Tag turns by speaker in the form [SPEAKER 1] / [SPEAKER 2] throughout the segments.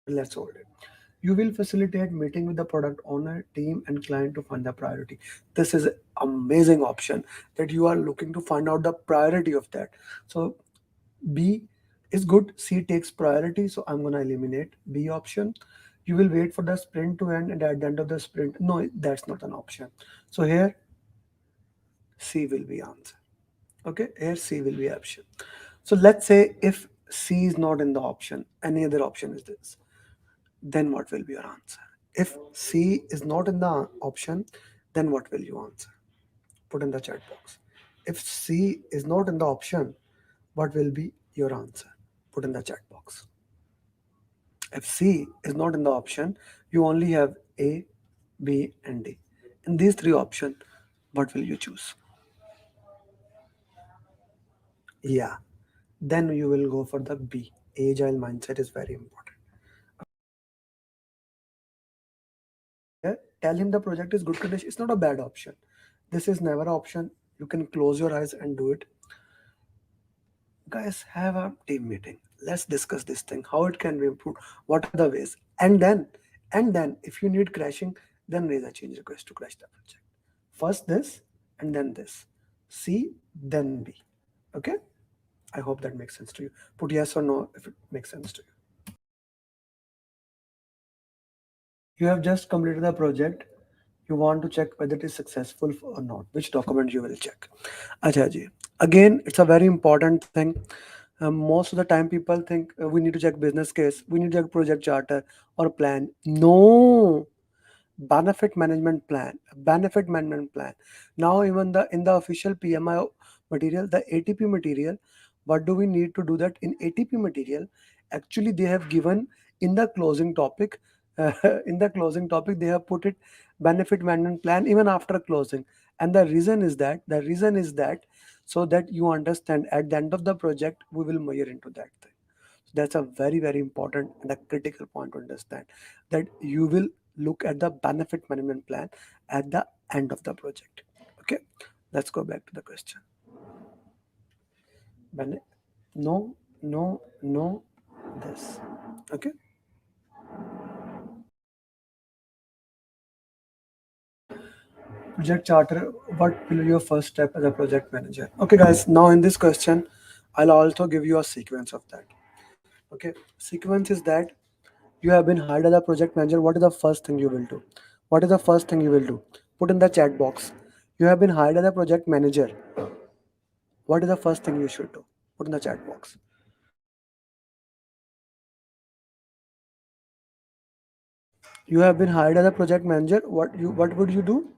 [SPEAKER 1] Let's hold it. You will facilitate meeting with the product owner, team, and client to find the priority. This is an amazing option that you are looking to find out the priority of that. So B is good. C takes priority. So I'm gonna eliminate B option. You will wait for the sprint to end, and at the end of the sprint, no, that's not an option. So here C will be answer. Okay, here C will be option. So let's say if C is not in the option, any other option is this, then what will be your answer? If C is not in the option, then what will you answer? Put in the chat box. If C is not in the option, what will be your answer? Put in the chat box. If C is not in the option, you only have A, B, and D. In these three options, what will you choose? Yeah, then you will go for the B. Agile mindset is very important. Here, tell him the project is good condition. It's not a bad option. This is never an option. You can close your eyes and do it. Guys, have a team meeting. Let's discuss this thing, how it can be improved, what are the ways, and then if you need crashing, then raise a change request to crash the project. First this, and then this. C, then B. Okay, I hope that makes sense to you. Put yes or no if it makes sense to you. You have just completed the project. You want to check whether it is successful or not. Which document you will check? Acha ji. Again, it's a very important thing. Most of the time, people think we need to check business case, we need to check project charter or plan. No, benefit management plan. Now, even the in the official PMI material, the ATP material, what do we need to do that in ATP material? Actually, they have given in the closing topic. In the closing topic, they have put it benefit management plan even after closing, and the reason is that so that you understand at the end of the project we will measure into that thing. That's a very very important and a critical point to understand, that you will look at the benefit management plan at the end of the project. Okay, let's go back to the question. Bene- no, no, no, this. Okay, project charter. What will be your first step as a project manager? Okay guys, now in this question I'll also give you a sequence of that. Okay, sequence is that you have been hired as a project manager. What is the first thing you will do? What is the first thing you will do? Put in the chat box. You have been hired as a project manager. What is the first thing you should do? Put in the chat box. You have been hired as a project manager. What would you do?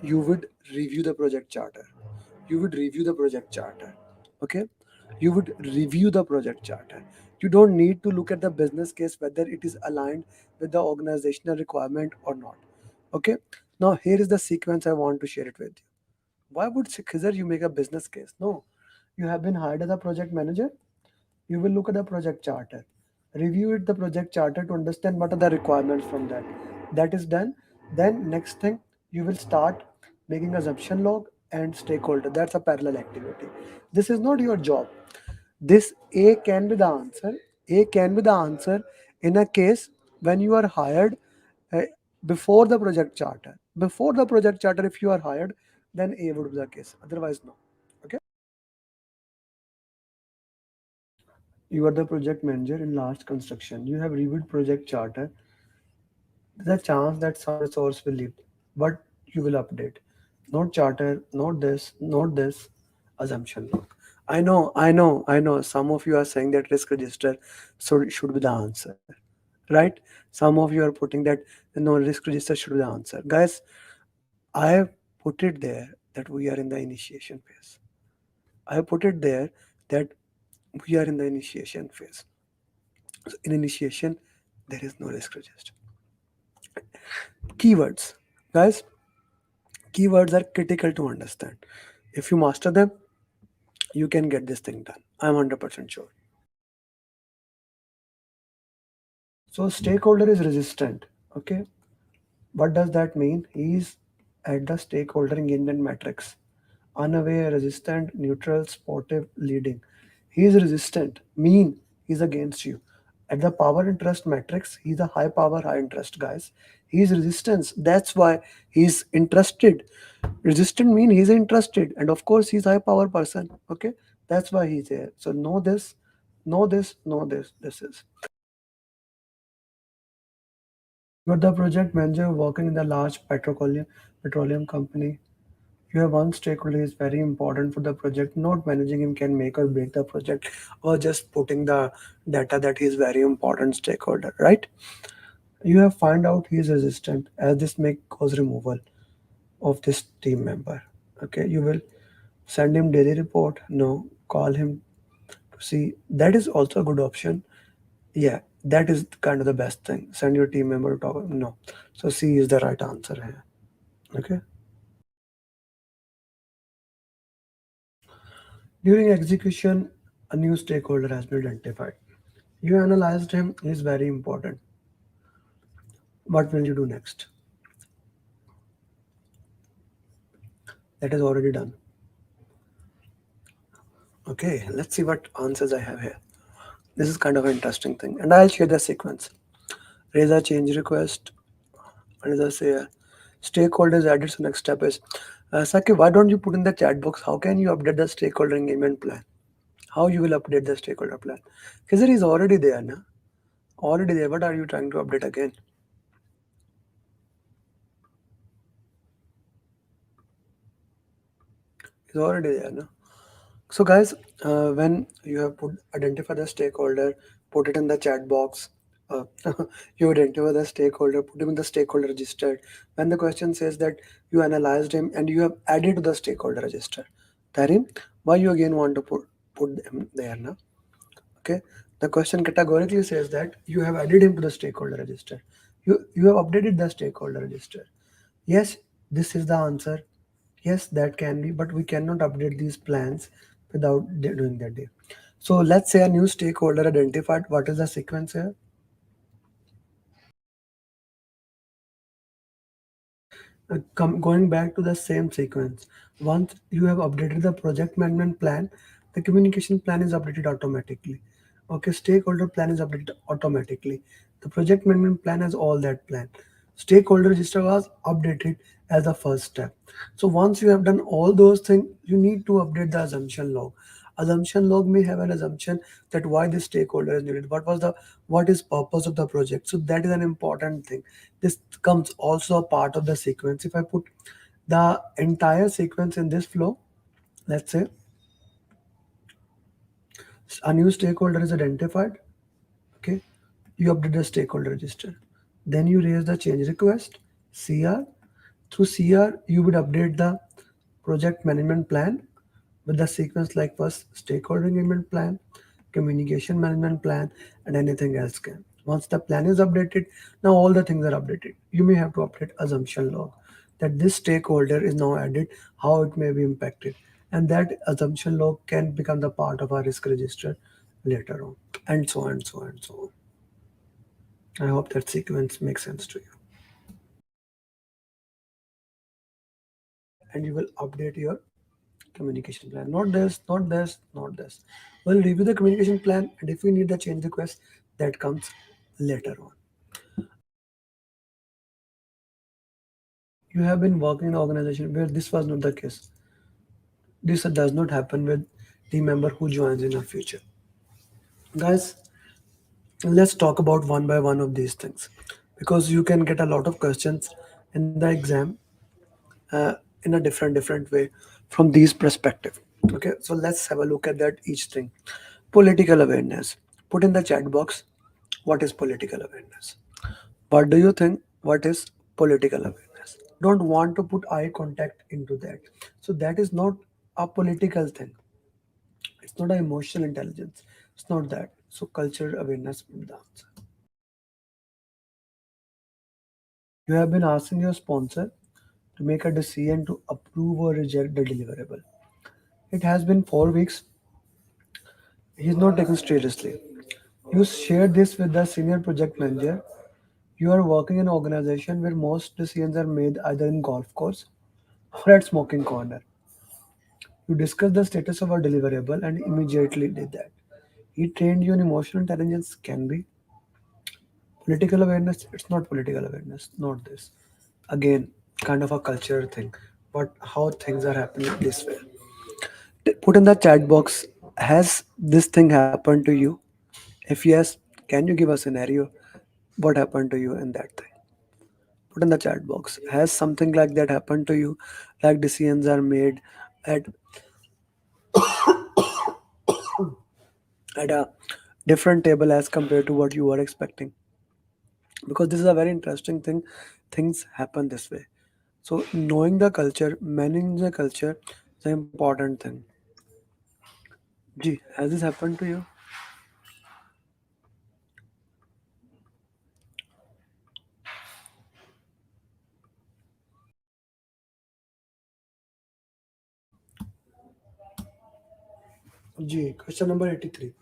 [SPEAKER 1] You would review the project charter. You would review the project charter. Okay, you would review the project charter. You don't need to look at the business case whether it is aligned with the organizational requirement or not. Okay, now here is the sequence I want to share it with you. Why would Khizar you make a business case? No, you have been hired as a project manager. You will look at the project charter, review it the project charter to understand what are the requirements from that. That is done. Then next thing, you will start making assumption log and stakeholder. That's a parallel activity. This is not your job. This A can be the answer. A can be the answer in a case when you are hired uh, before the project charter. Before the project charter, if you are hired, then A would be the case. Otherwise, no. Okay. You are the project manager in large construction. You have reviewed project charter. There's a chance that some resource will leave, but you will update. Not charter, not this, not this. Assumption log. I know. Some of you are saying that risk register should be the answer, right? Some of you are putting that no, risk register should be the answer. Guys, I have put it there that we are in the initiation phase. I have put it there that we are in the initiation phase. So in initiation, there is no risk register. Keywords. Guys, keywords are critical to understand. If you master them, you can get this thing done. I'm 100% sure. So stakeholder is resistant. Okay. What does that mean? He's at the stakeholder engagement matrix. unaware, resistant, neutral, sportive, leading. He is resistant, mean he's against you. At the power interest matrix, he's a high power, high interest, guys. He's resistance. That's why he's interested. Resistant mean he's interested, and of course he's high power person. Okay, that's why he's here. So know this, know this, know this. This is. You're the project manager working in the large petroleum company. You have one stakeholder is very important for the project. Not managing him can make or break the project, or just putting the data that he is very important stakeholder, right? You have find out he is resistant as this may cause removal of this team member. Okay, you will send him daily report. No, call him to see. That is also a good option. Yeah, that is kind of the best thing. Send your team member to talk. No, so C is the right answer here. Okay. During execution, a new stakeholder has been identified. You analyzed him, he is very important. What will you do next? That is already done. Okay, let's see what answers I have here. This is kind of an interesting thing. And I'll share the sequence. Raise a change request. And as I say, stakeholders added. So next step is, Saki, why don't you put in the chat box? How can you update the stakeholder engagement plan? How you will update the stakeholder plan? Because it is already there, na? Already there. What are you trying to update again? It's already there, na? So, guys, when you have put identify the stakeholder, put it in the chat box. Uh, you identify the stakeholder, put him in the stakeholder register. When the question says that you analyzed him and you have added to the stakeholder register, Tarim, why you again want to put him there now? Okay, the question categorically says that you have added him to the stakeholder register. You have updated the stakeholder register. Yes, this is the answer. Yes, that can be, but we cannot update these plans without doing that day. So let's say a new stakeholder identified. What is the sequence here? Going back to the same sequence. Once you have updated the project management plan, the communication plan is updated automatically. Okay, stakeholder plan is updated automatically. The project management plan has all that plan. Stakeholder register was updated as the first step. So once you have done all those things, you need to update the assumption log. Assumption log may have an assumption that why this stakeholder is needed, what is purpose of the project. So that is an important thing. This comes also a part of the sequence. If I put the entire sequence in this flow, let's say a new stakeholder is identified. Okay, you update the stakeholder register, then you raise the change request, CR. Through CR you would update the project management plan with the sequence like first stakeholder engagement plan, communication management plan, and anything else can. Once the plan is updated, now all the things are updated. You may have to update assumption log that this stakeholder is now added, how it may be impacted, and that assumption log can become the part of our risk register later on, and so on and so on and so on. I hope that sequence makes sense to you. And you will update your communication plan. Not this, not this, not this. We'll review the communication plan, and if we need the change request, that comes later on. You have been working in an organization where this was not the case. This does not happen with the member who joins in the future. Guys, let's talk about one by one of these things because you can get a lot of questions in the exam in a different way from these perspective. Okay, so let's have a look at that each thing. Political awareness. Put in the chat box what is political awareness. What do you think? What is political awareness? Don't want to put eye contact into that. So that is not a political thing. It's not an emotional intelligence. It's not that. So cultural awareness will be the answer. You have been asking your sponsor to make a decision to approve or reject the deliverable. It has been 4 weeks. He's not taken seriously. You share this with the senior project manager. You are working in an organization where most decisions are made either in golf course or at smoking corner. You discussed the status of a deliverable and immediately did that. He trained you in emotional intelligence can be political awareness. It's not political awareness, not this. Again, kind of a cultural thing, but how things are happening this way. Put in the chat box, has this thing happened to you? If yes, can you give a scenario? What happened to you in that thing? Put in the chat box. Has something like that happened to you? Like decisions are made at a different table as compared to what you were expecting. Because this is a very interesting thing. Things happen this way. So knowing the culture, managing the culture is an important thing. Gee, has this happened to you? Gee, question number 83.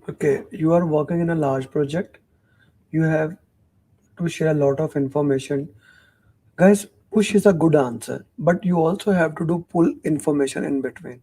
[SPEAKER 1] Okay, you are working in a large project. You have to share a lot of information. Guys, push is a good answer, but you also have to do pull information in between.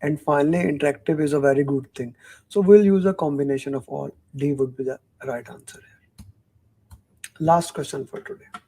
[SPEAKER 1] And finally, interactive is a very good thing. So we'll use a combination of all. D would be the right answer here. Last question for today.